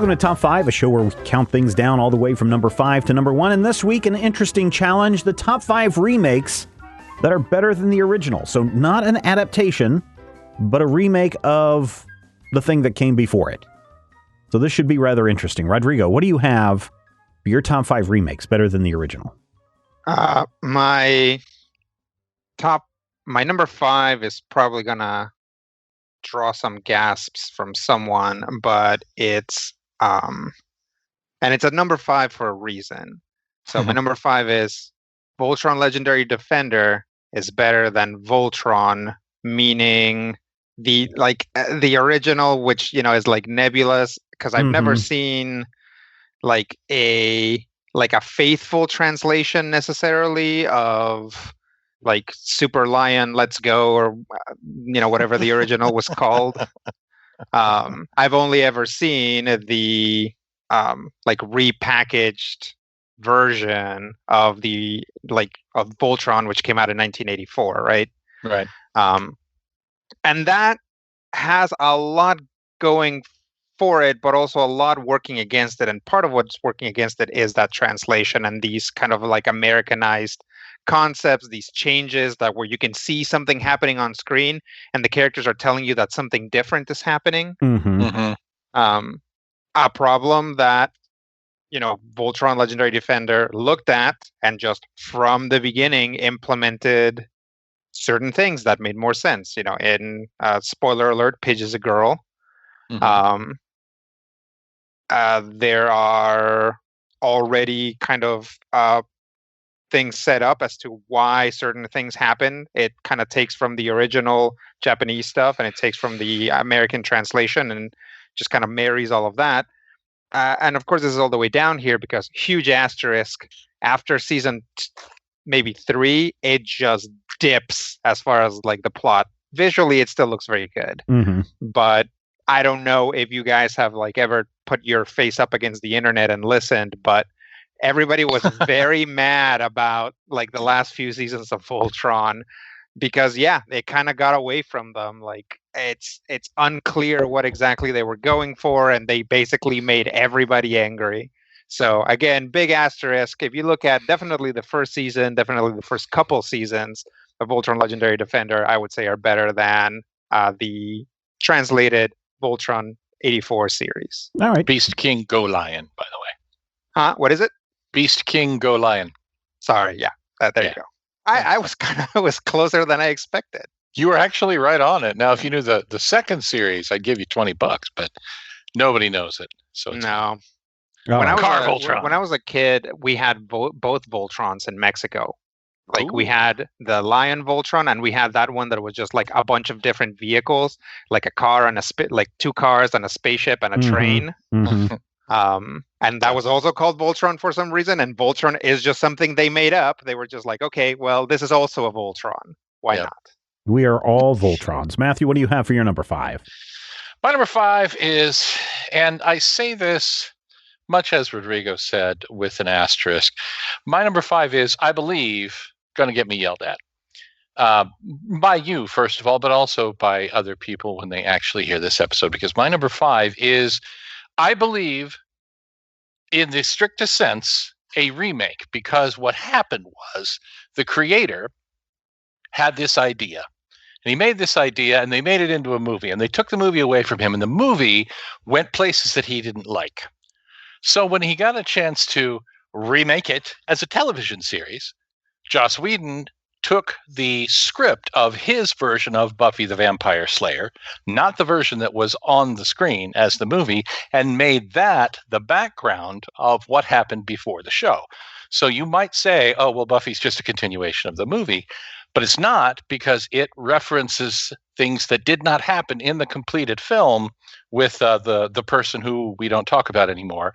Welcome to Top 5, a show where we count things down all the way from number 5 to number 1. And this week, an interesting challenge, the top 5 remakes that are better than the original. So not an adaptation, but a remake of the thing that came before it. So this should be rather interesting. Rodrigo, what do you have for your top 5 remakes better than the original? My number 5 is probably gonna draw some gasps from someone, but it's and it's a number 5 for a reason. So my number 5 is Voltron Legendary Defender is better than Voltron, meaning the original, which is like nebulous, because I've never seen like a faithful translation necessarily of like Super Lion Let's Go, or whatever the original was called. I've only ever seen the repackaged version of of Voltron, which came out in 1984, right? Right. And that has a lot going for it, but also a lot working against it. And part of what's working against it is that translation and these kind of like Americanized concepts, these changes that where you can see something happening on screen and the characters are telling you that something different is happening. A problem that Voltron Legendary Defender looked at and just from the beginning implemented certain things that made more sense. In spoiler alert, Pidge is a girl. There are already kind of things set up as to why certain things happen. It kind of takes from the original Japanese stuff and it takes from the American translation and just kind of marries all of that. And of course, this is all the way down here because huge asterisk after season maybe 3, it just dips as far as like the plot. Visually, it still looks very good, but I don't know if you guys have like ever put your face up against the internet and listened, but everybody was very mad about like the last few seasons of Voltron because they kind of got away from them. Like it's unclear what exactly they were going for, and they basically made everybody angry. So again, big asterisk. If you look at definitely the first season, definitely the first couple seasons of Voltron Legendary Defender, I would say are better than the translated Voltron 84 series. All right. Beast King Go Lion, by the way. What is it? Beast King Go Lion. Sorry, there you go. I was closer than I expected. You were actually right on it. Now, if you knew the second series, I'd give you $20, but nobody knows it. So no. Oh. When I was a kid, we had both Voltrons in Mexico. Like we had the Lion Voltron, and we had that one that was just like a bunch of different vehicles, like a car and like 2 cars and a spaceship and a train. And that was also called Voltron for some reason. And Voltron is just something they made up. They were just like, okay, well, this is also a Voltron. Why not? We are all Voltrons. Matthew, what do you have for your number 5? My number 5 is, and I say this much as Rodrigo said with an asterisk, my number 5 is, I believe, going to get me yelled at. By you, first of all, but also by other people when they actually hear this episode, because my number 5 is, I believe, in the strictest sense, a remake, because what happened was the creator had this idea, and he made this idea, and they made it into a movie, and they took the movie away from him, and the movie went places that he didn't like. So when he got a chance to remake it as a television series, Joss Whedon took the script of his version of Buffy the Vampire Slayer, not the version that was on the screen as the movie, and made that the background of what happened before the show. So you might say, oh, well, Buffy's just a continuation of the movie, but it's not, because it references things that did not happen in the completed film with the person who we don't talk about anymore.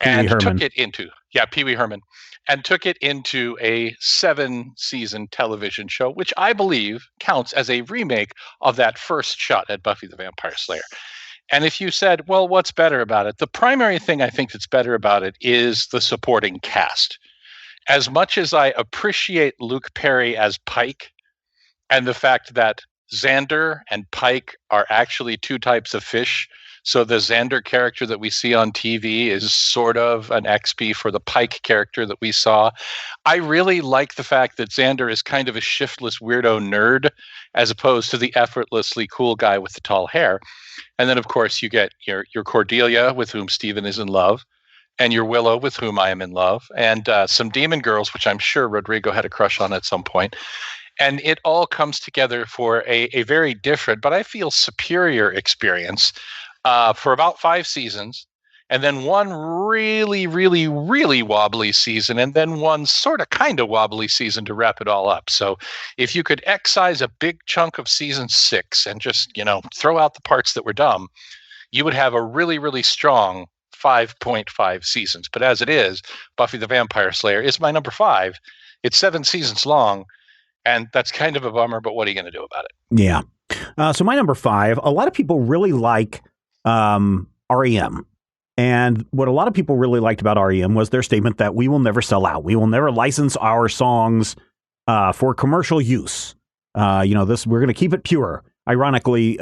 And took it into, Pee Wee Herman, and took it into a 7-season television show, which I believe counts as a remake of that first shot at Buffy the Vampire Slayer. And if you said, well, what's better about it? The primary thing I think that's better about it is the supporting cast. As much as I appreciate Luke Perry as Pike, and the fact that Xander and Pike are actually 2 types of fish So the Xander character that we see on TV is sort of an XP for the Pike character that we saw. I really like the fact that Xander is kind of a shiftless weirdo nerd as opposed to the effortlessly cool guy with the tall hair. And then, of course, you get your Cordelia, with whom Steven is in love, and your Willow, with whom I am in love, and some demon girls, which I'm sure Rodrigo had a crush on at some point. And it all comes together for a very different, but I feel superior experience for about 5 seasons. And then one really, really, really wobbly season, and then one sort of kind of wobbly season to wrap it all up. So if you could excise a big chunk of season 6 and just, throw out the parts that were dumb, you would have a really, really strong 5.5 seasons. But as it is, Buffy the Vampire Slayer is my number 5. It's 7 seasons long, and that's kind of a bummer, but what are you going to do about it? Yeah. So my number 5, a lot of people really like REM. And what a lot of people really liked about REM was their statement that we will never sell out. We will never license our songs for commercial use. We're going to keep it pure. Ironically,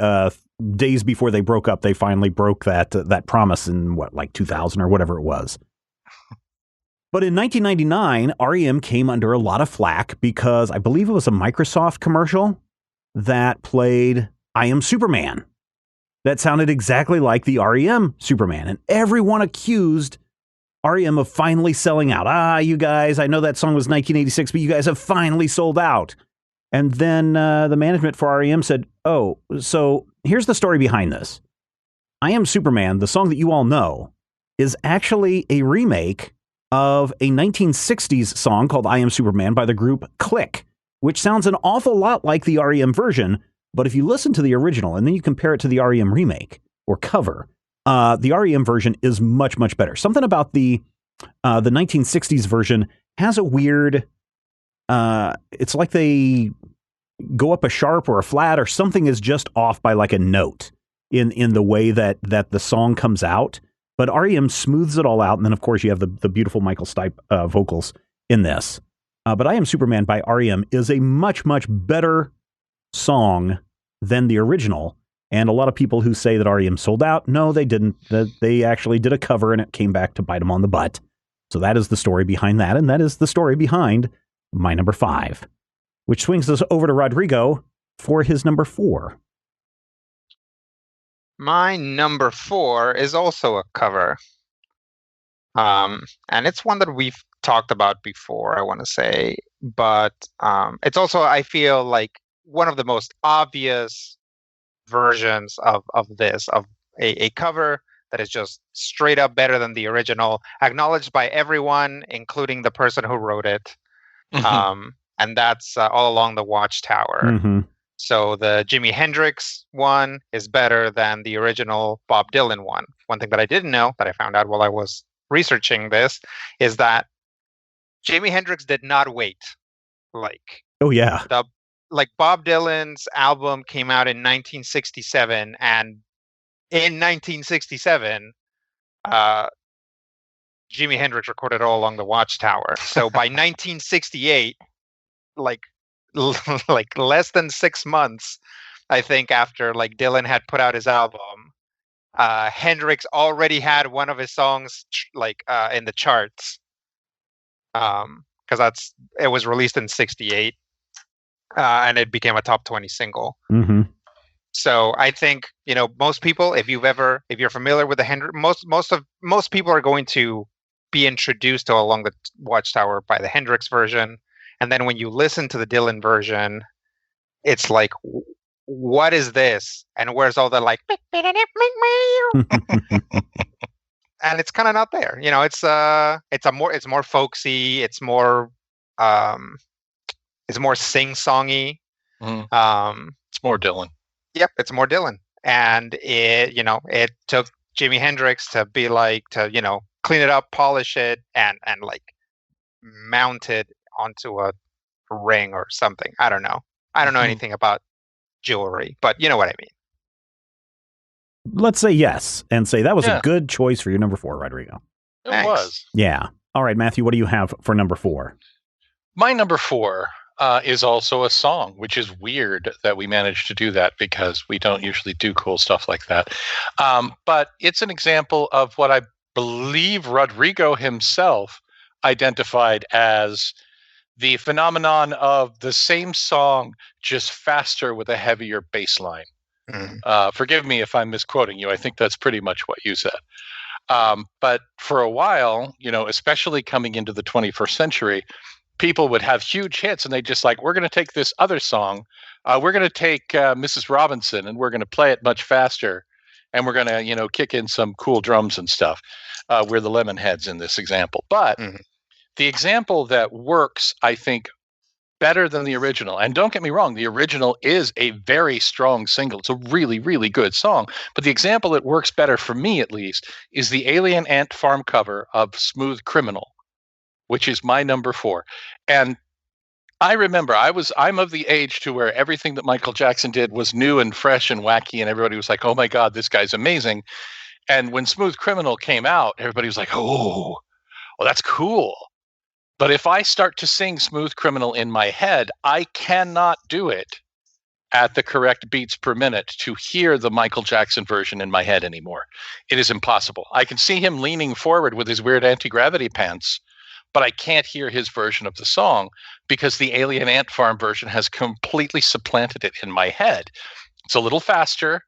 days before they broke up, they finally broke that promise in 2000 or whatever it was. But in 1999, REM came under a lot of flack because I believe it was a Microsoft commercial that played I Am Superman. That sounded exactly like the REM Superman. And everyone accused REM of finally selling out. You guys, I know that song was 1986, but you guys have finally sold out. And then the management for REM said, oh, so here's the story behind this. I Am Superman, the song that you all know, is actually a remake of a 1960s song called I Am Superman by the group Click, which sounds an awful lot like the REM version. But if you listen to the original and then you compare it to the REM remake or cover, the REM version is much, much better. Something about the 1960s version has a weird, it's like they go up a sharp or a flat or something is just off by like a note in the way that the song comes out. But REM smooths it all out. And then, of course, you have the beautiful Michael Stipe vocals in this. But I Am Superman by REM is a much, much better song than the original. And a lot of people who say that REM sold out, no, they didn't. They actually did a cover and it came back to bite them on the butt. So that is the story behind that. And that is the story behind my number 5, which swings us over to Rodrigo for his number 4. My number 4 is also a cover. And it's one that we've talked about before, I want to say. But it's also, I feel like, one of the most obvious versions of a cover that is just straight up better than the original, acknowledged by everyone, including the person who wrote it. Mm-hmm. And that's All Along the Watchtower. Mm-hmm. So the Jimi Hendrix one is better than the original Bob Dylan one. One thing that I didn't know, that I found out while I was researching this, is that Jimi Hendrix did not wait. Oh yeah. Bob Dylan's album came out in 1967, and in 1967, Jimi Hendrix recorded All Along the Watchtower. So by 1968, less than 6 months, I think, after Dylan had put out his album, Hendrix already had one of his songs in the charts, because it was released in 68. And it became a top 20 single. Mm-hmm. So I think, most people, if you're familiar with the Hendrix, most people are going to be introduced to Along the Watchtower by the Hendrix version. And then when you listen to the Dylan version, it's like, what is this? And where's all the and it's kind of not there. It's more folksy. It's more sing-songy. It's more Dylan. Yep, it's more Dylan. And it took Jimi Hendrix to be clean it up, polish it, and mount it onto a ring or something. I don't know. I don't know anything about jewelry, but you know what I mean. Let's say yes, and say that was a good choice for your number 4, Rodrigo. It was. Yeah. All right, Matthew, what do you have for number 4? My number 4 is also a song, which is weird that we managed to do that because we don't usually do cool stuff like that. But it's an example of what I believe Rodrigo himself identified as the phenomenon of the same song, just faster with a heavier bass line. Forgive me if I'm misquoting you. I think that's pretty much what you said. But for a while, especially coming into the 21st century, people would have huge hits and they just like, we're going to take this other song. We're going to take Mrs. Robinson and we're going to play it much faster. And we're going to, kick in some cool drums and stuff. We're the Lemonheads in this example. But the example that works, I think, better than the original. And don't get me wrong, the original is a very strong single. It's a really, really good song. But the example that works better for me, at least, is the Alien Ant Farm cover of Smooth Criminal, which is my number 4. And I remember I'm of the age to where everything that Michael Jackson did was new and fresh and wacky, and everybody was like, oh my God, this guy's amazing. And when Smooth Criminal came out, everybody was like, oh, well, that's cool. But if I start to sing Smooth Criminal in my head, I cannot do it at the correct beats per minute to hear the Michael Jackson version in my head anymore. It is impossible. I can see him leaning forward with his weird anti-gravity pants, but I can't hear his version of the song because the Alien Ant Farm version has completely supplanted it in my head. It's a little faster.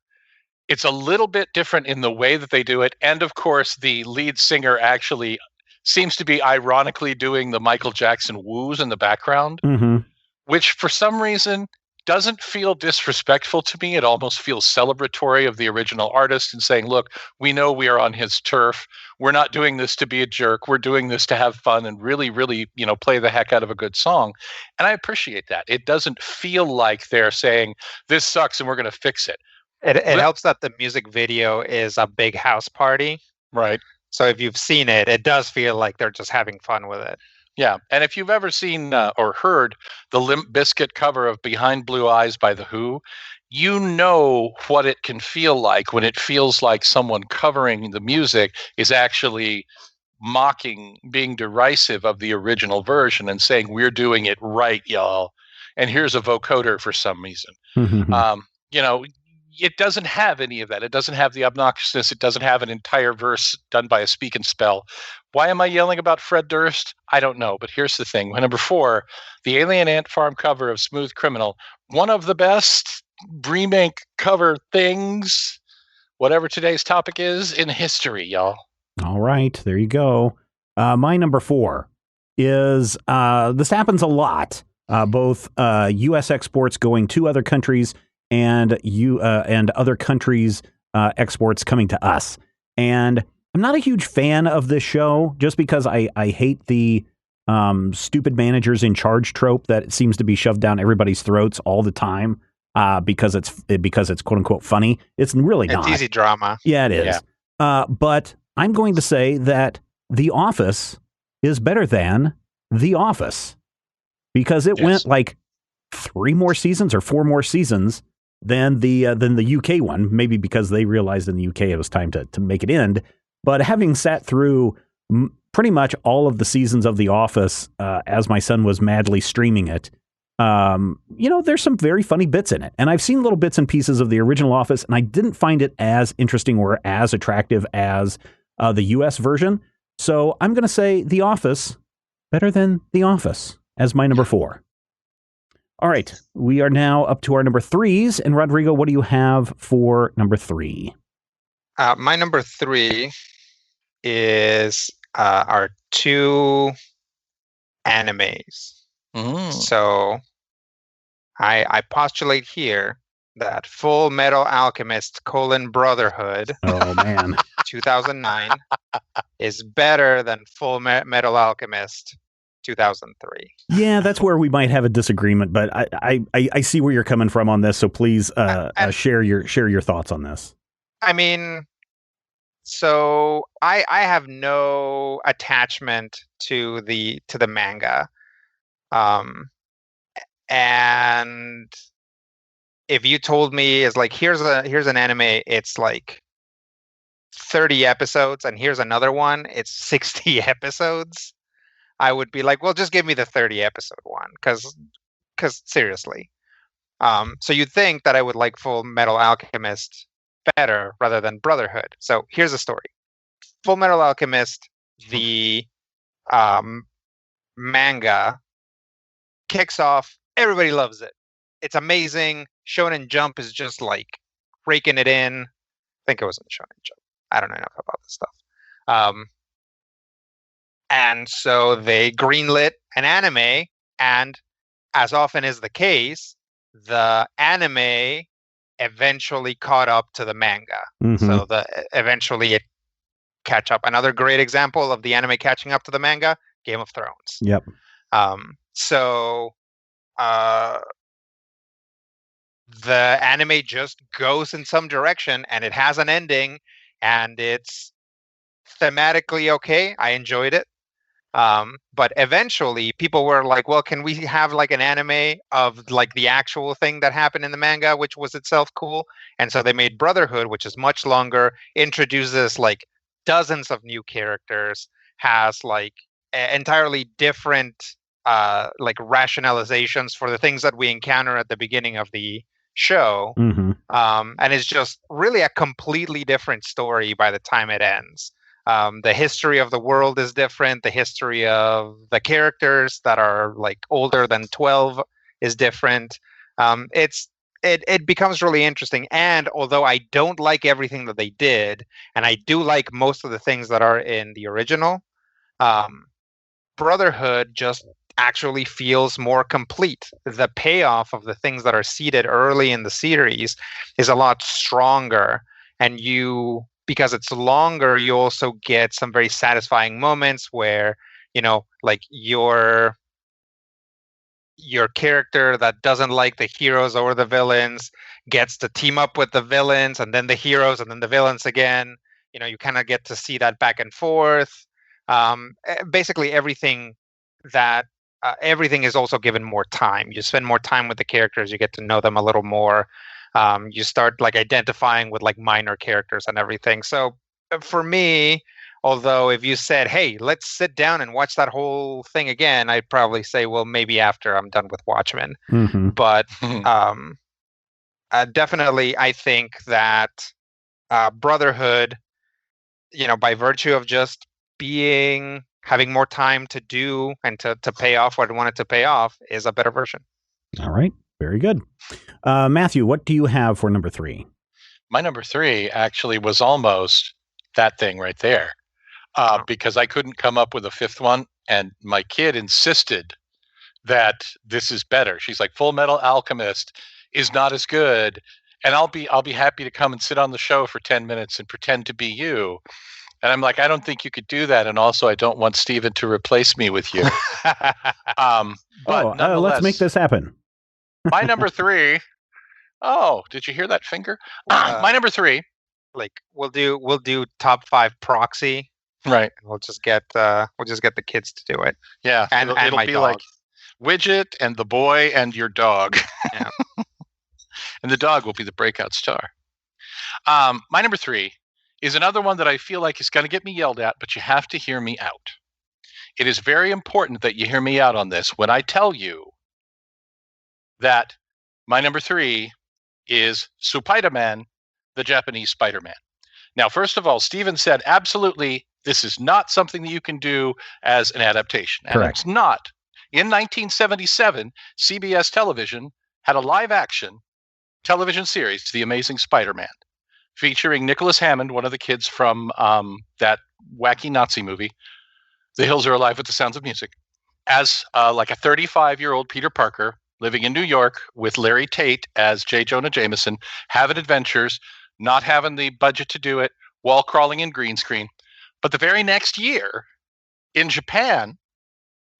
It's a little bit different in the way that they do it. And of course, the lead singer actually seems to be ironically doing the Michael Jackson woos in the background, which for some reason doesn't feel disrespectful to me. It almost feels celebratory of the original artist and saying, look, we know we are on his turf. We're not doing this to be a jerk. We're doing this to have fun and really, really, play the heck out of a good song. And I appreciate that. It doesn't feel like they're saying this sucks and we're going to fix it. It helps that the music video is a big house party. Right. So if you've seen it, it does feel like they're just having fun with it. Yeah. And if you've ever seen or heard the Limp Bizkit cover of Behind Blue Eyes by The Who, you know what it can feel like when it feels like someone covering the music is actually mocking, being derisive of the original version and saying, we're doing it right, y'all. And here's a vocoder for some reason. It doesn't have any of that. It doesn't have the obnoxiousness. It doesn't have an entire verse done by a speak and spell. Why am I yelling about Fred Durst? I don't know. But here's the thing. Number 4, the Alien Ant Farm cover of Smooth Criminal, one of the best remake cover things, whatever today's topic is, in history, y'all. All right. There you go. My number 4 is this happens a lot. Both U.S. exports going to other countries and other countries' exports coming to us. And I'm not a huge fan of this show just because I hate the stupid managers in charge trope that seems to be shoved down everybody's throats all the time because it's quote unquote funny. It's really not. It's easy drama. Yeah, it is. Yeah. But I'm going to say that The Office is better than The Office because it went like 3 more seasons or 4 more seasons than the UK one, maybe because they realized in the UK it was time to make it end. But having sat through pretty much all of the seasons of The Office as my son was madly streaming it, there's some very funny bits in it. And I've seen little bits and pieces of the original Office, and I didn't find it as interesting or as attractive as the US version. So I'm going to say The Office better than The Office as my number 4. All right, we are now up to our number 3s. And Rodrigo, what do you have for number 3? My number 3 is our 2 animes. So I postulate here that Full Metal Alchemist: Brotherhood, oh man, 2009, is better than Full Metal Alchemist 2003. Yeah, that's where we might have a disagreement, but I see where you're coming from on this. So please share your thoughts on this. I mean, so I have no attachment to the manga, and if you told me is like here's an anime, it's like 30 episodes, and here's another one, it's 60 episodes. I would be like, well, just give me the 30 episode one, because because seriously. So you'd think that I would like Full Metal Alchemist better rather than Brotherhood. So here's the story. Full Metal Alchemist, the manga, kicks off. Everybody loves it. It's amazing. Shonen Jump is just like raking it in. I think it was in Shonen Jump. I don't know enough about this stuff. And so they greenlit an anime, and as often is the case, the anime eventually caught up to the manga. Mm-hmm. So eventually it catch up. Another great example of the anime catching up to the manga, Game of Thrones. Yep. So the anime just goes in some direction, and it has an ending, and it's thematically okay. I enjoyed it. But eventually people were like, well, can we have like an anime of like the actual thing that happened in the manga, which was itself cool? And so they made Brotherhood, which is much longer, introduces like dozens of new characters, has like entirely different like rationalizations for the things that we encounter at the beginning of the show. Mm-hmm. And it's just really a completely different story by the time it ends. The history of the world is different. The history of the characters that are like older than 12 is different. It becomes really interesting. And although I don't like everything that they did, and I do like most of the things that are in the original, Brotherhood just actually feels more complete. The payoff of the things that are seeded early in the series is a lot stronger, and because it's longer, you also get some very satisfying moments where, like your character that doesn't like the heroes or the villains gets to team up with the villains, and then the heroes, and then the villains again. You kind of get to see that back and forth. Basically everything is also given more time. You spend more time with the characters, you get to know them a little more. You start like identifying with like minor characters and everything. So for me, although if you said, hey, let's sit down and watch that whole thing again, I'd probably say, well, maybe after I'm done with Watchmen. Mm-hmm. But definitely I think that Brotherhood, by virtue of just having more time to do and to pay off what I wanted to pay off, is a better version. All right. Very good. Matthew, what do you have for number 3? My number 3 actually was almost that thing right there, because I couldn't come up with a fifth one, and my kid insisted that this is better. She's like, Full Metal Alchemist is not as good, and I'll be happy to come and sit on the show for 10 minutes and pretend to be you. And I'm like, I don't think you could do that, and also I don't want Steven to replace me with you. Let's make this happen. My number 3. Oh, did you hear that finger? My number 3. Like we'll do top 5 proxy. Right. We'll just get the kids to do it. Yeah. And it'll my be dog. like Widget and the boy and your dog. Yeah. And the dog will be the breakout star. My number 3 is another one that I feel like is going to get me yelled at, but you have to hear me out. It is very important that you hear me out on this when I tell you that my number 3 is Spider-Man, the Japanese Spider-Man. Now, first of all, Steven said, absolutely, this is not something that you can do as an adaptation. And Correct. it's not. In 1977, CBS Television had a live-action television series, The Amazing Spider-Man, featuring Nicholas Hammond, one of the kids from that wacky Nazi movie, The Hills Are Alive with the Sounds of Music, as like a 35-year-old Peter Parker living in New York with Larry Tate as J. Jonah Jameson, having adventures, not having the budget to do it, wall crawling in green screen. But the very next year, in Japan,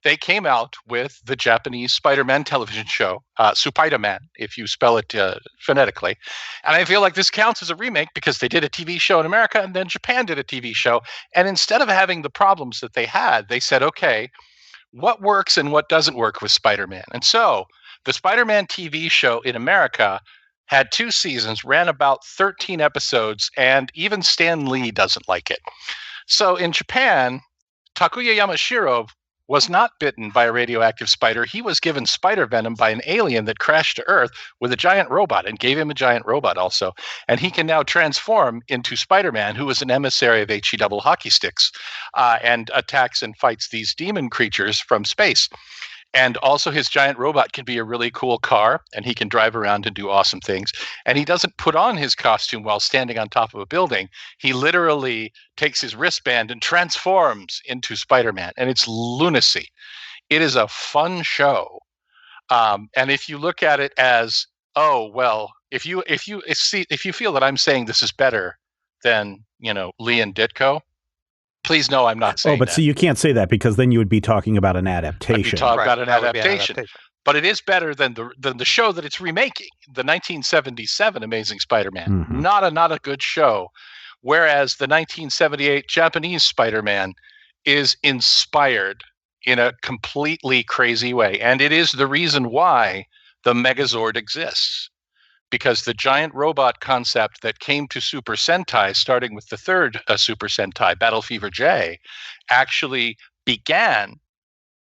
they came out with the Japanese Spider-Man television show, Spider-Man, if you spell it phonetically. And I feel like this counts as a remake because they did a TV show in America and then Japan did a TV show. And instead of having the problems that they had, they said, okay, what works and what doesn't work with Spider-Man? And so the Spider-Man TV show in America had 2 seasons, ran about 13 episodes, and even Stan Lee doesn't like it. So in Japan, Takuya Yamashiro was not bitten by a radioactive spider. He was given spider venom by an alien that crashed to Earth with a giant robot and gave him a giant robot also. And he can now transform into Spider-Man, who is an emissary of HE double hockey sticks, and attacks and fights these demon creatures from space. And also his giant robot can be a really cool car, and he can drive around and do awesome things. And he doesn't put on his costume while standing on top of a building. He literally takes his wristband and transforms into Spider-Man. And it's lunacy. It is a fun show. And if you look at it as, oh, well, if you feel that I'm saying this is better than, Lee and Ditko, please know I'm not saying that. Oh, but see, you can't say that because then you would be talking about an adaptation. I'd be talking about an adaptation. But it is better than the show that it's remaking, the 1977 Amazing Spider-Man. Mm-hmm. Not a good show. Whereas the 1978 Japanese Spider-Man is inspired in a completely crazy way. And it is the reason why the Megazord exists. Because the giant robot concept that came to Super Sentai, starting with the third Super Sentai, Battle Fever J, actually began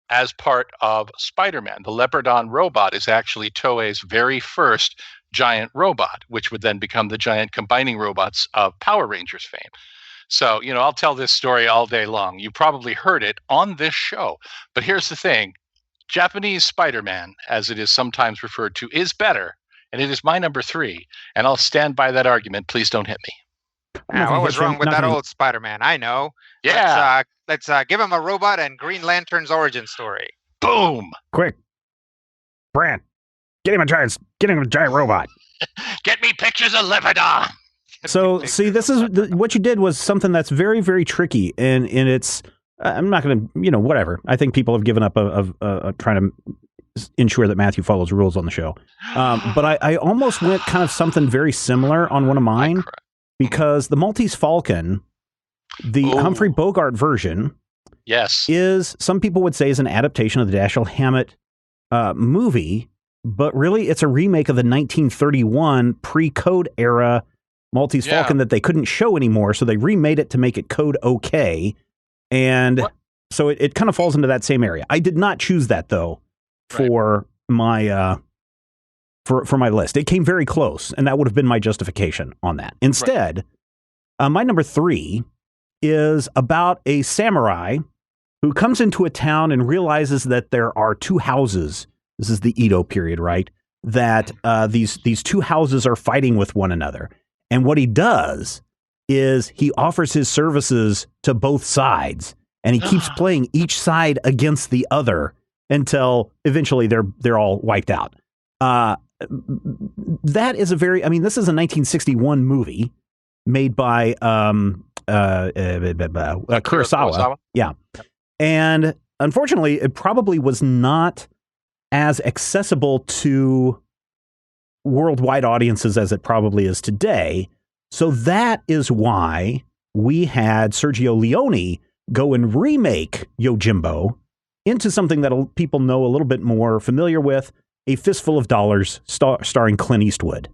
as part of Spider-Man. The Leopardon robot is actually Toei's very first giant robot, which would then become the giant combining robots of Power Rangers fame. So, I'll tell this story all day long. You probably heard it on this show. But here's the thing. Japanese Spider-Man, as it is sometimes referred to, is better. And it is my number 3, and I'll stand by that argument. Please don't hit me. What was wrong with that old Spider-Man? I know. Yeah. Let's give him a robot and Green Lantern's origin story. Boom! Quick, Brant, get him a giant robot. Get me pictures of Leopardon. So, see, this is what you did was something that's very, very tricky, and it's. I'm not going to, whatever. I think people have given up of trying to ensure that Matthew follows rules on the show. But I almost went kind of something very similar on one of mine because the Maltese Falcon, the Humphrey Bogart version, yes, is some people would say is an adaptation of the Dashiell Hammett movie, but really it's a remake of the 1931 pre-code era Maltese Falcon that they couldn't show anymore, so they remade it to make it code okay. And so it kind of falls into that same area. I did not choose that though. For my for my list, it came very close, and that would have been my justification on that. Instead, my number 3 is about a samurai who comes into a town and realizes that there are 2 houses. This is the Edo period, right? That these 2 houses are fighting with one another, and what he does is he offers his services to both sides, and he keeps playing each side against the other until eventually they're all wiped out. That is this is a 1961 movie made by Kurosawa. Yeah. And unfortunately, it probably was not as accessible to worldwide audiences as it probably is today. So that is why we had Sergio Leone go and remake Yojimbo into something that people know a little bit more familiar with, A Fistful of Dollars, starring Clint Eastwood.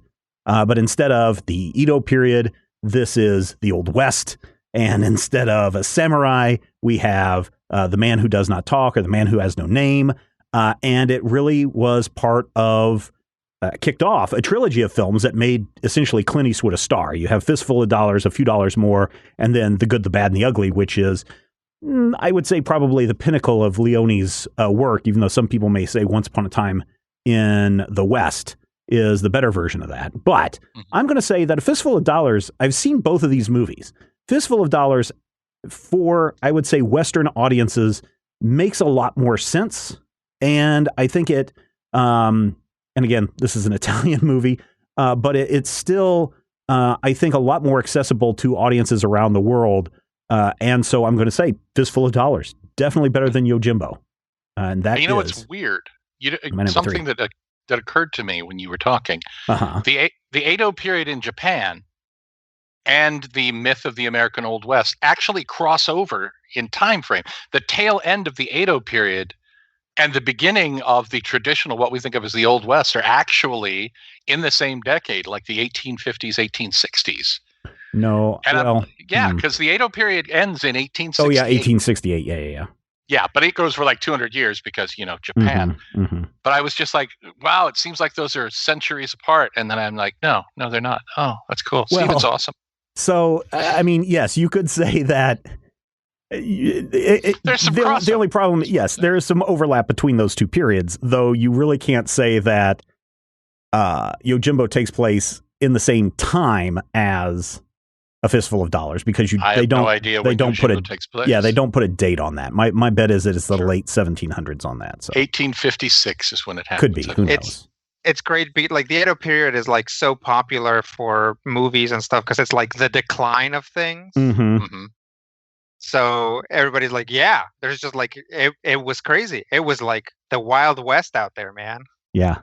But instead of the Edo period, this is the Old West. And instead of a samurai, we have the man who does not talk, or the man who has no name. And it really was part of, kicked off a trilogy of films that made essentially Clint Eastwood a star. You have Fistful of Dollars, A Few Dollars More, and then The Good, the Bad, and the Ugly, which is, I would say, probably the pinnacle of Leone's work, even though some people may say Once Upon a Time in the West is the better version of that. But I'm going to say that A Fistful of Dollars, I've seen both of these movies. Fistful of Dollars, for, I would say, Western audiences, makes a lot more sense. And I think it, and again, this is an Italian movie, but it's still, I think, a lot more accessible to audiences around the world. And so I'm going to say Fistful of Dollars, definitely better than Yojimbo. And that you know what's weird? Something that occurred to me when you were talking. The Edo period in Japan and the myth of the American Old West actually cross over in time frame. The tail end of the Edo period and the beginning of the traditional, what we think of as the Old West, are actually in the same decade, like the 1850s, 1860s. No, and because the Edo period ends in 1868. Oh yeah, 1868. Yeah. Yeah, but it goes for like 200 years because, Japan. Mm-hmm, mm-hmm. But I was just like, wow, it seems like those are centuries apart. And then I'm like, no, they're not. Oh, that's cool. Well, Steven's awesome. So, I mean, yes, you could say that. There's some the only problem, yes, there is some overlap between those two periods, though you really can't say that Yojimbo takes place in the same time as A Fistful of Dollars because they don't put a takes place. Yeah, they don't put a date on that. My bet is that it's the late 1700s on that. So 1856 is when it happens. Could be. Who knows? It's great. Like the Edo period is like so popular for movies and stuff because it's like the decline of things. Mm-hmm. Mm-hmm. So everybody's like, yeah, there's just like it was crazy. It was like the Wild West out there, man. Yeah.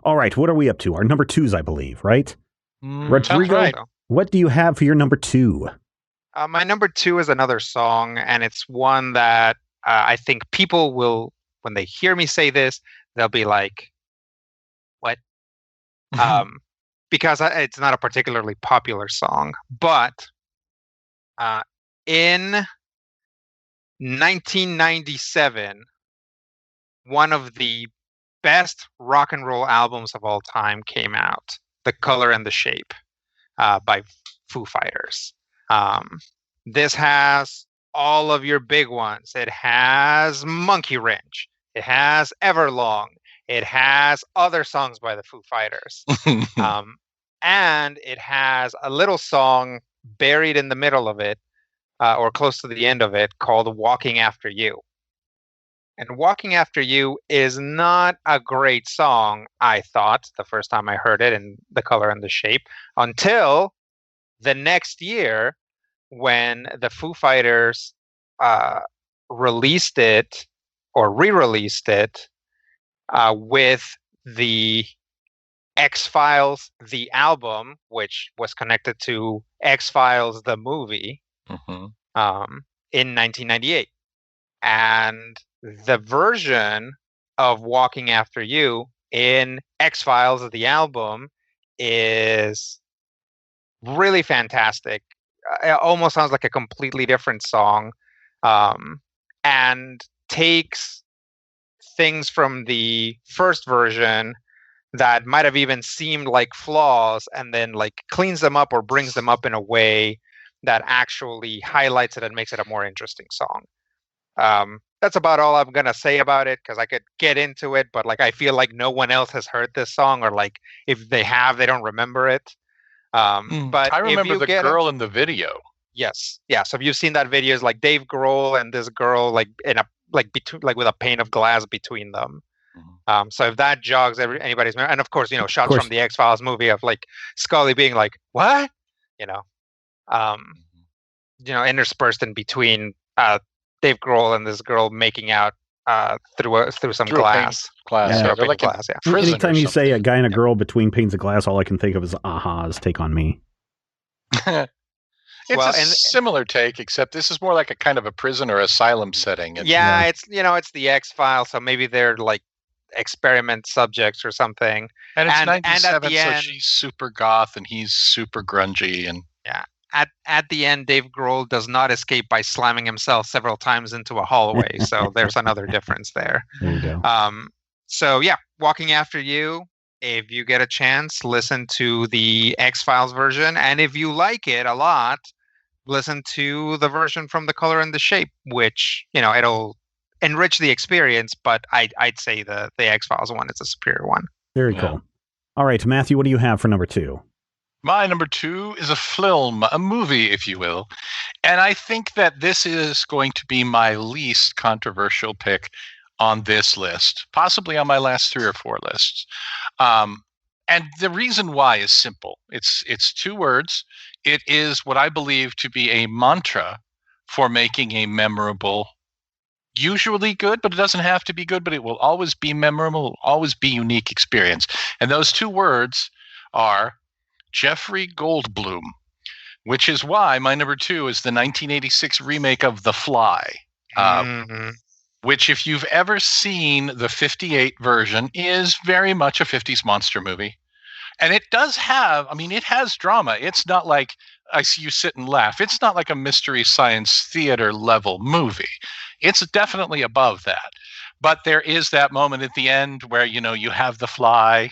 All right, what are we up to? Our number 2s, I believe, right? Rodrigo, right. What do you have for your number 2? My number 2 is another song, and it's one that I think people will, when they hear me say this, they'll be like, what? Because it's not a particularly popular song. But in 1997, one of the best rock and roll albums of all time came out, The Color and the Shape by Foo Fighters. This has all of your big ones. It has Monkey Wrench. It has Everlong. It has other songs by the Foo Fighters. And it has a little song buried in the middle of it, or close to the end of it, called Walking After You. And Walking After You is not a great song, I thought, the first time I heard it in The Color and the Shape, until the next year when the Foo Fighters released it or re-released it with the X-Files, the album, which was connected to X-Files, the movie, in 1998. And the version of Walking After You in X-Files, the album, is really fantastic. It almost sounds like a completely different song, and takes things from the first version that might have even seemed like flaws and then like cleans them up or brings them up in a way that actually highlights it and makes it a more interesting song. That's about all I'm gonna say about it because I could get into it, but like I feel like no one else has heard this song, or like if they have, they don't remember it. But I remember the girl in the video. Yes, yeah. So if you've seen that video, it's like Dave Grohl and this girl like in a with a pane of glass between them. So if that jogs anybody's memory, and of course, shots from the X-Files movie of like Scully being like, "What?" Interspersed in between Dave Grohl and this girl making out through some glass. Yeah. Like glass. Yeah. Anytime you say a guy and a girl between panes of glass, all I can think of is Aha's Take on Me. It's a similar take, except this is more like a kind of a prison or asylum setting. It's the X-Files, so maybe they're like experiment subjects or something. And it's 97, so she's super goth and he's super grungy. And yeah, at the end, Dave Grohl does not escape by slamming himself several times into a hallway. So there's another difference there. There you go. So yeah, Walking After You. If you get a chance, listen to the X-Files version, and if you like it a lot, listen to the version from The Color and the Shape, which it'll enrich the experience. But I'd say the X-Files one is a superior one. Very cool. All right, Matthew, what do you have for number 2? My number 2 is a film, a movie, if you will. And I think that this is going to be my least controversial pick on this list, possibly on my last 3 or 4 lists. And the reason why is simple. It's 2 words. It is what I believe to be a mantra for making a memorable, usually good, but it doesn't have to be good, but it will always be memorable, always be unique experience. And those 2 words are Jeffrey Goldblum, which is why my number 2 is the 1986 remake of The Fly, which, if you've ever seen the 58 version, is very much a 50s monster movie. And it does have, it has drama. It's not like I see you sit and laugh. It's not like a mystery science theater level movie. It's definitely above that. But there is that moment at the end where, you have the fly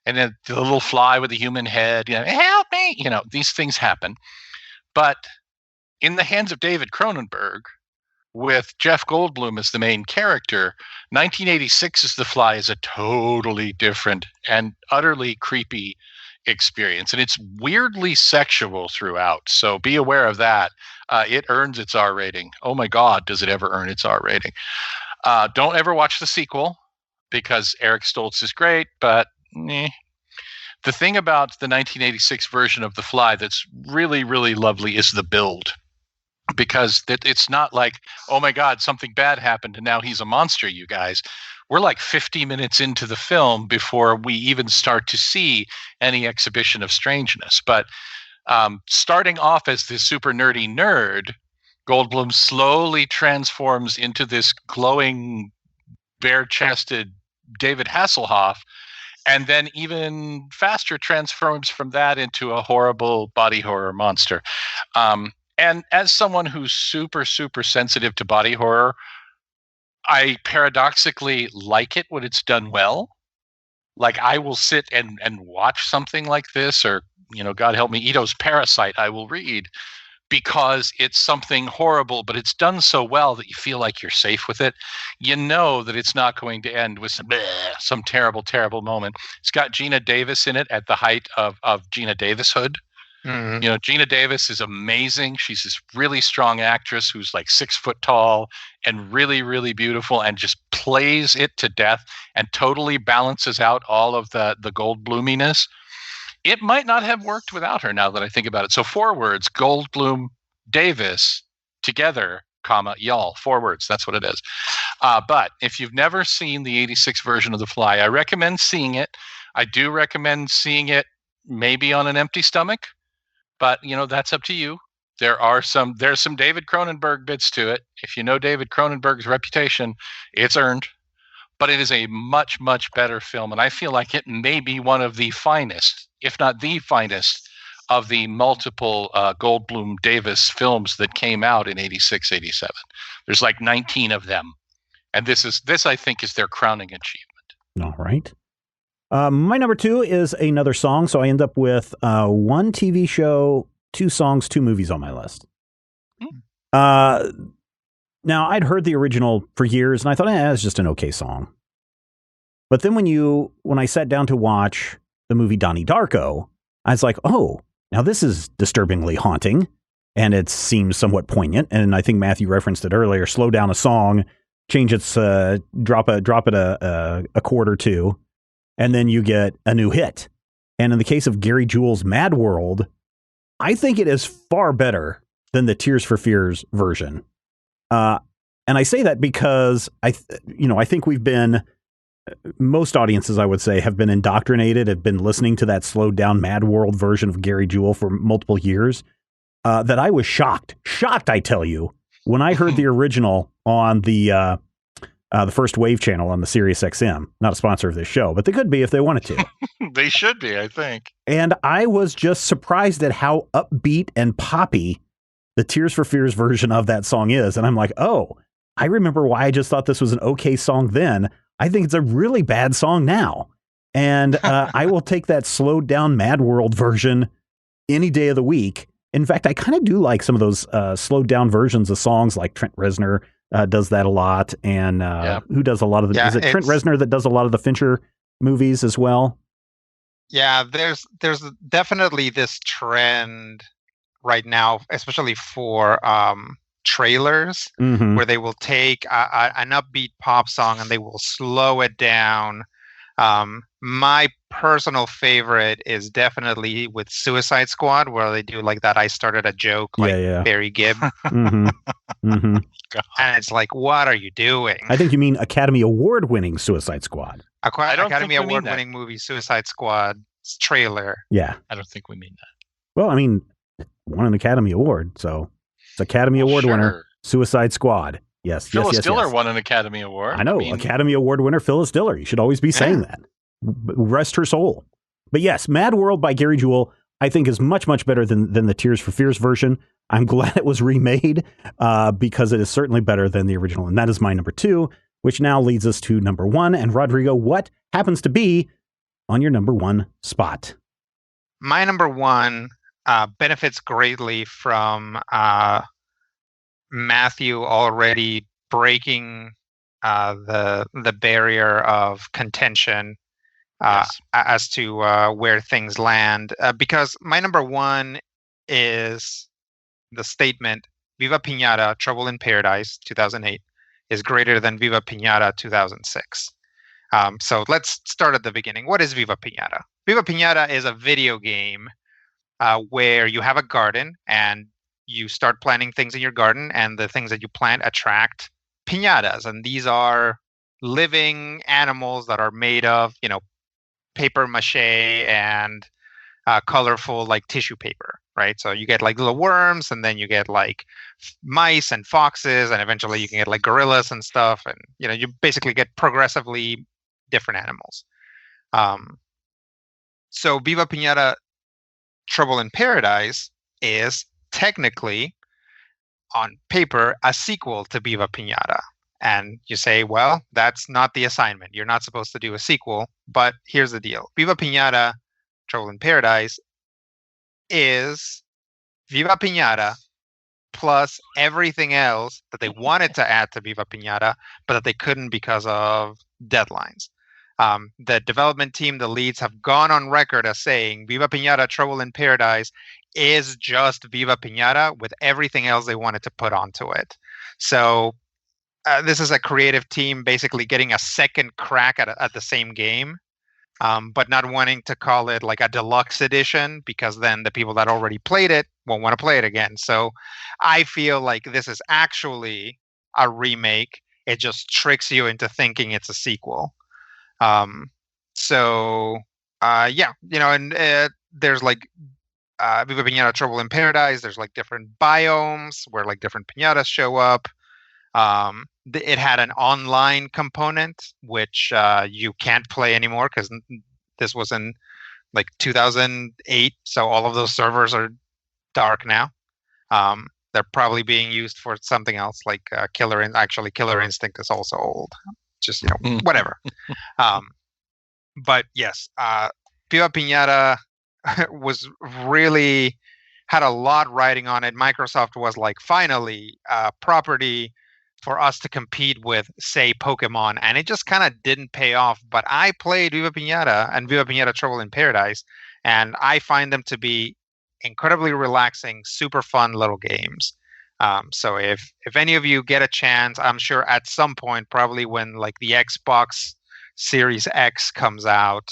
and then the little fly with a human head, help me, these things happen. But in the hands of David Cronenberg, with Jeff Goldblum as the main character, 1986's The Fly is a totally different and utterly creepy experience. And it's weirdly sexual throughout. So be aware of that. It earns its R rating. Oh my God, does it ever earn its R rating? Don't ever watch the sequel because Eric Stoltz is great, but The thing about the 1986 version of The Fly that's really, really lovely is the build. Because it's not like, oh my God, something bad happened and now he's a monster, you guys. We're like 50 minutes into the film before we even start to see any exhibition of strangeness. But starting off as this super nerdy nerd, Goldblum slowly transforms into this glowing, bare-chested David Hasselhoff, and then even faster transforms from that into a horrible body horror monster. And as someone who's super, super sensitive to body horror, I paradoxically like it when it's done well. Like I will sit and watch something like this, or, God help me, Ito's Parasite, I will read, because it's something horrible, but it's done so well that you feel like you're safe with it. You know that it's not going to end with some terrible, terrible moment. It's got Gina Davis in it at the height of Gina Davishood. Mm-hmm. Gina Davis is amazing. She's this really strong actress who's like 6 foot tall and really, really beautiful and just plays it to death and totally balances out all of the Goldbluminess. It might not have worked without her now that I think about it. So 4 words, Goldblum, Davis, together, comma, y'all. 4 words. That's what it is. But if you've never seen the 86 version of The Fly, I recommend seeing it. I do recommend seeing it maybe on an empty stomach. But, that's up to you. There's some David Cronenberg bits to it. If you know David Cronenberg's reputation, it's earned. But it is a much, much better film. And I feel like it may be one of the finest, if not the finest, of the multiple Goldblum Davis films that came out in 86, 87. There's like 19 of them. And this I think, is their crowning achievement. All right. My number 2 is another song, so I end up with 1 TV show, 2 songs, 2 movies on my list. Now, I'd heard the original for years, and I thought, it's just an okay song. But then when I sat down to watch the movie Donnie Darko, I was like, oh, now this is disturbingly haunting, and it seems somewhat poignant. And I think Matthew referenced it earlier: slow down a song, change its drop it a chord or two. And then you get a new hit. And in the case of Gary Jules' Mad World, I think it is far better than the Tears for Fears version. And I say that because I think most audiences, I would say, have been indoctrinated, have been listening to that slowed down Mad World version of Gary Jules for multiple years, that I was shocked, I tell you, when I heard the original on the First Wave channel on the Sirius XM. Not a sponsor of this show, but they could be if they wanted to. They should be, I think. And I was just surprised at how upbeat and poppy the Tears for Fears version of that song is. And I'm like, oh, I remember why I just thought this was an okay song then. I think it's a really bad song now. And I will take that slowed down Mad World version any day of the week. In fact, I kind of do like some of those slowed down versions of songs, like Trent Reznor does that a lot. And who does a lot of the... is it Trent Reznor that does a lot of the Fincher movies as well? Yeah, there's definitely this trend right now, especially for trailers, where they will take an upbeat pop song and they will slow it down. My personal favorite is definitely with Suicide Squad, where they do like that I started a joke, like Barry Gibb. And it's like, what are you doing? I think you mean Academy Award-winning Suicide Squad. Academy Award-winning movie Suicide Squad trailer. Yeah. I don't think we mean that. Well, I mean, won an Academy Award, so it's Academy Award winner, Suicide Squad. Yes, Phyllis Diller won an Academy Award. I know, Academy Award winner Phyllis Diller. You should always be saying that. Rest her soul. But yes, Mad World by Gary Jules, I think is much, much better than the Tears for Fears version. I'm glad it was remade because it is certainly better than the original. And that is my number 2, which now leads us to number 1. And Rodrigo, what happens to be on your number 1 spot? My number 1 benefits greatly from Matthew already breaking the barrier of contention as to where things land. Because my number 1 is the statement, Viva Pinata, Trouble in Paradise, 2008, is greater than Viva Pinata, 2006. So let's start at the beginning. What is Viva Pinata? Viva Pinata is a video game where you have a garden and you start planting things in your garden, and the things that you plant attract piñatas. And these are living animals that are made of, paper mache and colorful like tissue paper, right? So you get like little worms, and then you get like mice and foxes, and eventually you can get like gorillas and stuff. And, you basically get progressively different animals. So Viva Pinata, Trouble in Paradise is technically, on paper, a sequel to Viva Pinata. And you say, well, that's not the assignment. You're not supposed to do a sequel. But here's the deal. Viva Pinata, Trouble in Paradise is Viva Pinata plus everything else that they wanted to add to Viva Pinata, but that they couldn't because of deadlines. The development team, the leads, have gone on record as saying Viva Pinata, Trouble in Paradise is just Viva Pinata with everything else they wanted to put onto it. So this is a creative team basically getting a second crack at the same game, but not wanting to call it like a deluxe edition, because then the people that already played it won't want to play it again. So I feel like this is actually a remake. It just tricks you into thinking it's a sequel. And there's like Viva Pinata, Trouble in Paradise. There's like different biomes where like different piñatas show up. It had an online component, which you can't play anymore because this was in like 2008. So all of those servers are dark now. They're probably being used for something else, like Killer Instinct is also old. Just, whatever. But yes, Viva Pinata was really had a lot riding on it. Microsoft was like, finally, property for us to compete with, say, Pokemon, and it just kind of didn't pay off. But I played Viva Pinata and Viva Pinata Trouble in Paradise, and I find them to be incredibly relaxing, super fun little games. So if any of you get a chance, I'm sure at some point, probably when like the Xbox Series X comes out,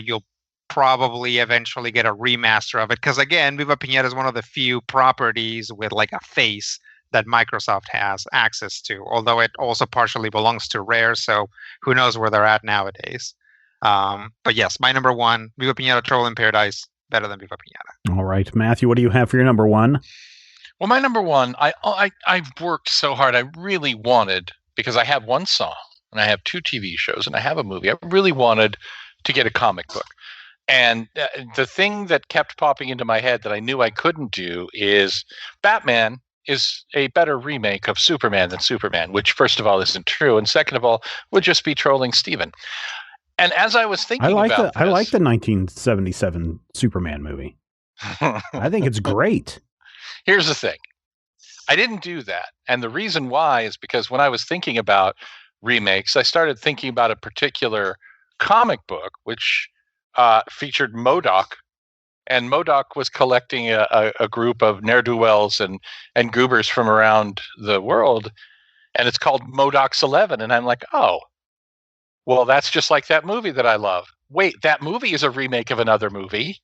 you'll probably eventually get a remaster of it. Because again, Viva Pinata is one of the few properties with like a face that Microsoft has access to, although it also partially belongs to Rare, so who knows where they're at nowadays. But yes, my number 1, Viva Pinata Trouble in Paradise, better than Viva Pinata. All right, Matthew, what do you have for your number 1? Well, my number 1, I've worked so hard. I really wanted, because I have one song, and I have 2 TV shows, and I have a movie. I really wanted to get a comic book. And the thing that kept popping into my head that I knew I couldn't do is Batman is a better remake of Superman than Superman, which first of all isn't true, and second of all would just be trolling Steven. And as I was thinking I like about the 1977 Superman movie. I think it's great. Here's the thing. I didn't do that. And the reason why is because when I was thinking about remakes, I started thinking about a particular comic book which featured MODOK. And MODOK was collecting a group of ne'er-do-wells and goobers from around the world. And it's called MODOK's 11. And I'm like, oh, well, that's just like that movie that I love. Wait, that movie is a remake of another movie.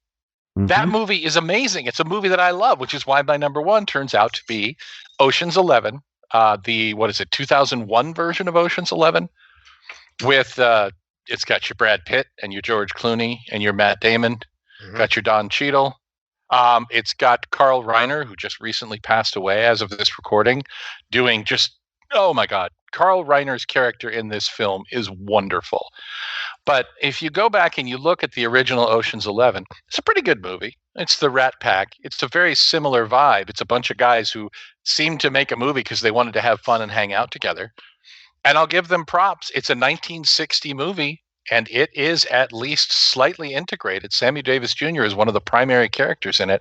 Mm-hmm. That movie is amazing. It's a movie that I love, which is why my number 1 turns out to be Ocean's 11, the 2001 version of Ocean's 11, with it's got your Brad Pitt and your George Clooney and your Matt Damon. Mm-hmm. Got your Don Cheadle. It's got Carl Reiner, who just recently passed away as of this recording, doing just, oh my God, Carl Reiner's character in this film is wonderful. But if you go back and you look at the original Ocean's 11, it's a pretty good movie. It's the Rat Pack. It's a very similar vibe. It's a bunch of guys who seem to make a movie because they wanted to have fun and hang out together. And I'll give them props. It's a 1960 movie, and it is at least slightly integrated. Sammy Davis Jr. is one of the primary characters in it.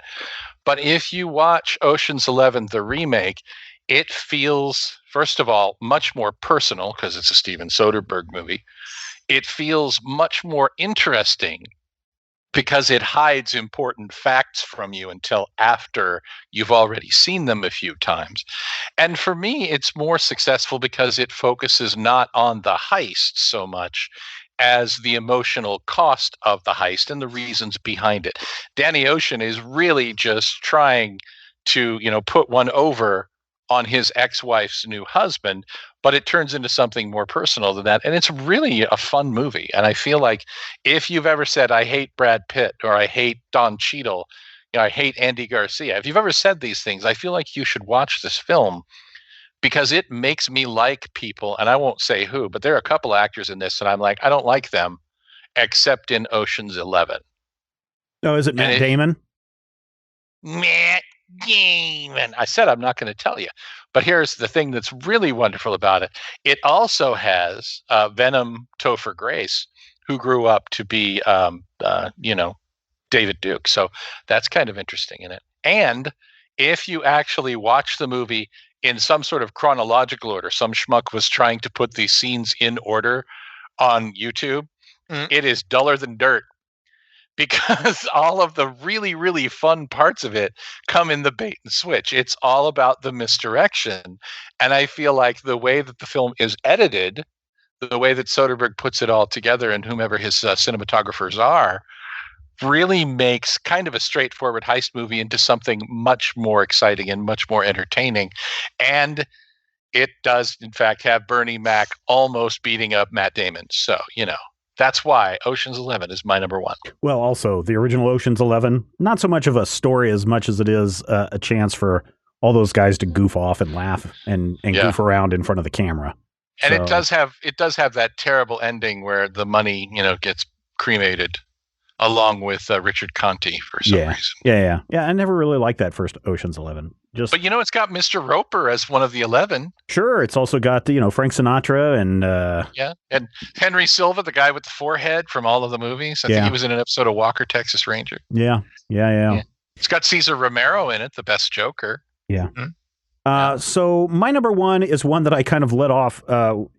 But if you watch Ocean's 11, the remake, it feels, first of all, much more personal because it's a Steven Soderbergh movie. It feels much more interesting because it hides important facts from you until after you've already seen them a few times. And for me, it's more successful because it focuses not on the heist so much as the emotional cost of the heist and the reasons behind it. Danny Ocean is really just trying to, put one over on his ex-wife's new husband, but it turns into something more personal than that. And it's really a fun movie. And I feel like if you've ever said, I hate Brad Pitt, or I hate Don Cheadle, I hate Andy Garcia, if you've ever said these things, I feel like you should watch this film because it makes me like people. And I won't say who, but there are a couple actors in this and I'm like, I don't like them except in Ocean's 11. Oh, is it Matt Damon? Matt Damon. I said I'm not going to tell you, but here's the thing that's really wonderful about it. It also has Venom Topher Grace, who grew up to be, David Duke. So that's kind of interesting in it. And if you actually watch the movie in some sort of chronological order, some schmuck was trying to put these scenes in order on YouTube. It is duller than dirt. Because all of the really, really fun parts of it come in the bait and switch. It's all about the misdirection. And I feel like the way that the film is edited, the way that Soderbergh puts it all together and whomever his cinematographers are, really makes kind of a straightforward heist movie into something much more exciting and much more entertaining. And it does, in fact, have Bernie Mac almost beating up Matt Damon. So, that's why Ocean's 11 is my number one. Well, also, the original Ocean's 11, not so much of a story as much as it is a chance for all those guys to goof off and laugh and goof around in front of the camera. And it does have that terrible ending where the money, gets cremated along with Richard Conte for some reason. Yeah. I never really liked that first Ocean's 11. But it's got Mr. Roper as one of the 11. Sure, it's also got Frank Sinatra and and Henry Silva, the guy with the forehead from all of the movies. I think he was in an episode of Walker, Texas Ranger. Yeah. It's got Cesar Romero in it, the best Joker. Yeah. So my number one is one that I kind of let off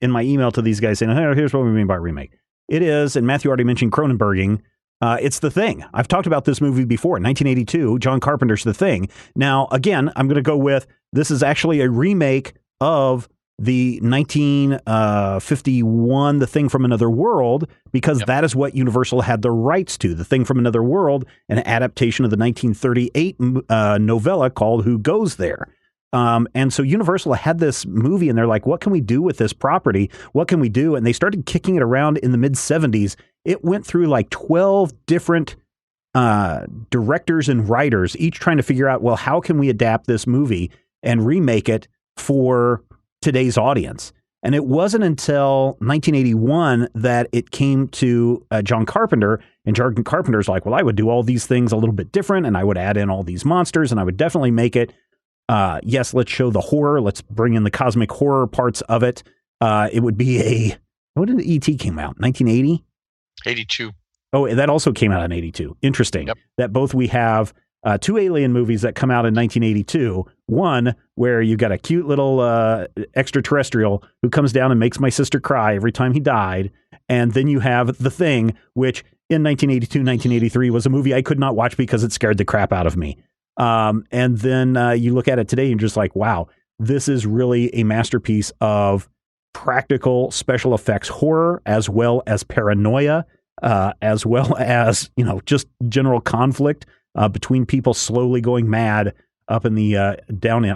in my email to these guys saying, hey, here's what we mean by remake. It is, and Matthew already mentioned Cronenberging. It's The Thing. I've talked about this movie before. 1982, John Carpenter's The Thing. Now, again, I'm going to go with this is actually a remake of the 1951 The Thing from Another World, because that is what Universal had the rights to. The Thing from Another World, an adaptation of the 1938 novella called Who Goes There? And so Universal had this movie and they're like, what can we do with this property? What can we do? And they started kicking it around in the mid 70s. It went through like 12 different directors and writers, each trying to figure out, well, how can we adapt this movie and remake it for today's audience? And it wasn't until 1981 that it came to John Carpenter, and John Carpenter's like, well, I would do all these things a little bit different, and I would add in all these monsters, and I would definitely make it yes, let's show the horror. Let's bring in the cosmic horror parts of it. It would be when did E.T. came out? 1980? 82. Oh, that also came out in 82. Interesting. Yep. That both we have two alien movies that come out in 1982. One where you got a cute little extraterrestrial who comes down and makes my sister cry every time he died. And then you have The Thing, which in 1982, 1983 was a movie I could not watch because it scared the crap out of me. And then you look at it today and you're just like, wow, this is really a masterpiece of practical special effects horror, as well as paranoia, as well as, just general conflict between people slowly going mad up in the down in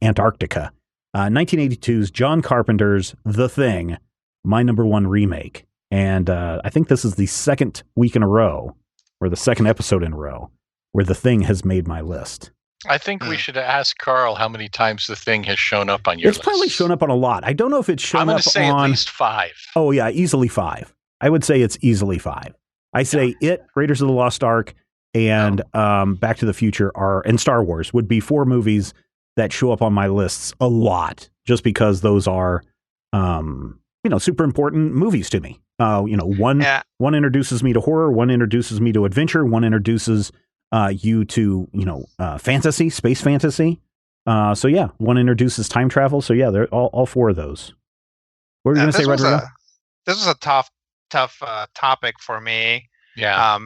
Antarctica. 1982's John Carpenter's The Thing, my number one remake. And I think this is the second week in a row, or the second episode in a row, where The Thing has made my list. I think we should ask Carl how many times The Thing has shown up on your list. It's probably shown up on a lot. I don't know if it's shown up on... I'm going to say at least 5. Oh, yeah, easily 5. I would say it's easily 5. I say It, Raiders of the Lost Ark, and Back to the Future and Star Wars would be 4 movies that show up on my lists a lot, just because those are, super important movies to me. One introduces me to horror, one introduces me to adventure, one introduces you to, fantasy, space fantasy. One introduces time travel. So they're all 4 of those. What were you going to say, Rodrigo? This was a tough topic for me. Yeah.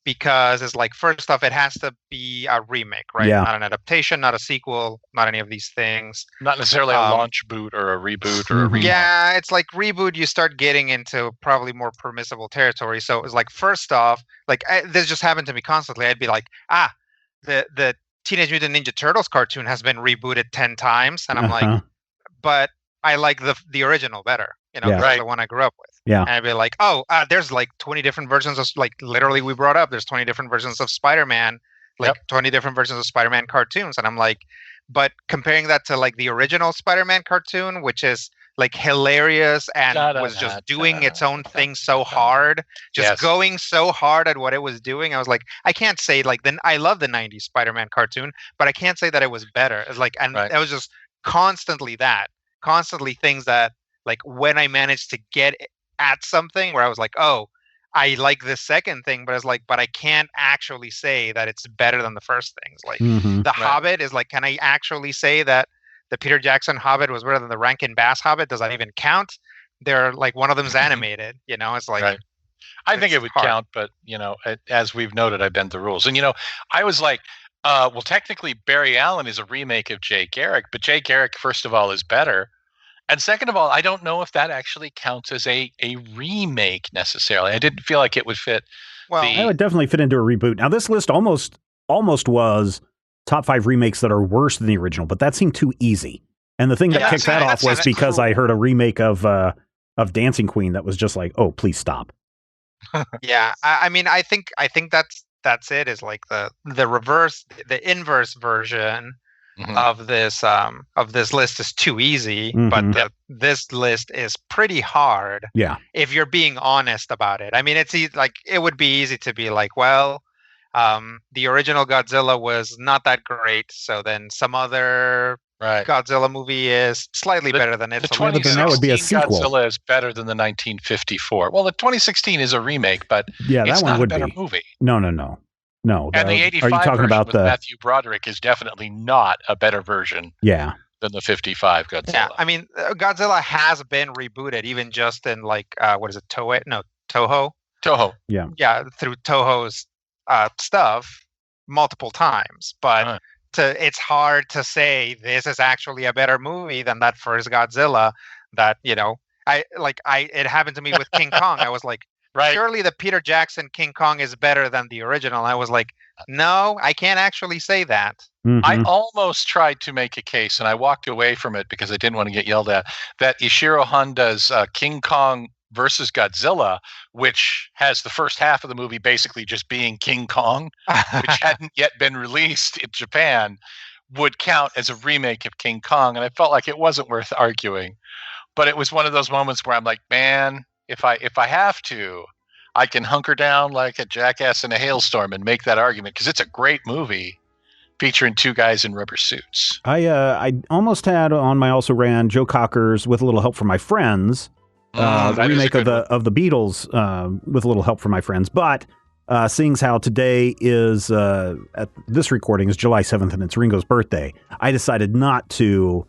Because it's like, first off, it has to be a remake, right? Yeah. Not an adaptation, not a sequel, not any of these things. Not necessarily a launch boot or a reboot or a remake. Yeah, it's like reboot, you start getting into probably more permissible territory. So it's like, first off, this just happened to me constantly. I'd be like, the Teenage Mutant Ninja Turtles cartoon has been rebooted 10 times. And I'm like, but I like the original better. That's the one I grew up with. Yeah. And I'd be like, there's like 20 different versions of, literally we brought up, there's 20 different versions of Spider-Man, 20 different versions of Spider-Man cartoons. And I'm like, but comparing that to the original Spider-Man cartoon, which is hilarious and was just doing its own thing so hard, going so hard at what it was doing. I was like, I can't say then I love the 90s Spider-Man cartoon, but I can't say that it was better. It's it was just constantly things that, when I managed to get at something where I was like, oh, I like this second thing, but it's but I can't actually say that it's better than the first things. The Hobbit is can I actually say that the Peter Jackson Hobbit was better than the Rankin Bass Hobbit? Does that even count? They're one of them's animated, it's right. I think it would count, but as we've noted, I bend the rules. And I was like, well, technically Barry Allen is a remake of Jay Garrick, but Jay Garrick, first of all, is better. And second of all, I don't know if that actually counts as a remake necessarily. I didn't feel like it would fit. Well, it would definitely fit into a reboot. Now, this list almost was top 5 remakes that are worse than the original, but that seemed too easy. And the thing that kicked that off was because I heard a remake of Dancing Queen that was just like, oh, please stop. Yeah, I mean, I think that's it. Is the inverse version. Of this list is too easy, but this list is pretty hard. Yeah, if you're being honest about it. I mean, it's it would be easy to be like, well, the original Godzilla was not that great, so then some other Godzilla movie is slightly better than it. The 2016 that would be a sequel. Godzilla is better than the 1954. Well, the 2016 is a remake, but it's not a better movie. No. And the 85 are you talking version about with Matthew Broderick is definitely not a better version than the 55 Godzilla. Yeah, I mean, Godzilla has been rebooted, even just in what is it, Toho? No, Toho? Toho. Yeah. Yeah, through Toho's stuff multiple times. But it's hard to say this is actually a better movie than that first Godzilla that, it happened to me with King Kong. I was like, surely the Peter Jackson King Kong is better than the original. I was like, no, I can't actually say that. I almost tried to make a case, and I walked away from it because I didn't want to get yelled at, that Ishiro Honda's King Kong versus Godzilla, which has the first half of the movie basically just being King Kong, which hadn't yet been released in Japan, would count as a remake of King Kong. And I felt like it wasn't worth arguing. But it was one of those moments where I'm like, man, if I have to, I can hunker down like a jackass in a hailstorm and make that argument, because it's a great movie featuring 2 guys in rubber suits. I almost had on my Also Ran Joe Cocker's With a Little Help from My Friends, the remake of the Beatles with a little help from my friends. But seeing as how today is at this recording is July 7th and it's Ringo's birthday, I decided not to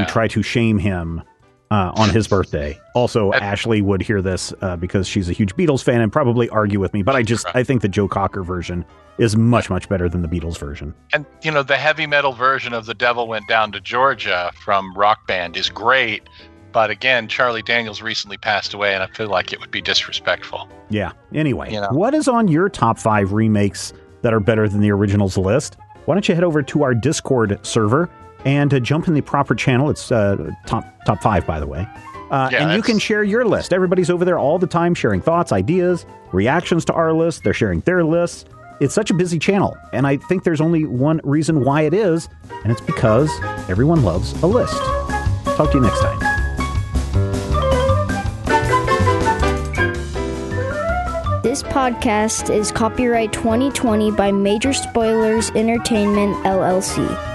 try to shame him on his birthday. Also, Ashley would hear this because she's a huge Beatles fan and probably argue with me. But I think the Joe Cocker version is much, much better than the Beatles version. And, the heavy metal version of The Devil Went Down to Georgia from Rock Band is great. But again, Charlie Daniels recently passed away, and I feel like it would be disrespectful. Yeah. Anyway, what is on your top 5 remakes that are better than the originals list? Why don't you head over to our Discord server and jump in the proper channel. It's top 5, by the way. And you can share your list. Everybody's over there all the time sharing thoughts, ideas, reactions to our list. They're sharing their lists. It's such a busy channel. And I think there's only one reason why it is, and it's because everyone loves a list. Talk to you next time. This podcast is copyright 2020 by Major Spoilers Entertainment, LLC.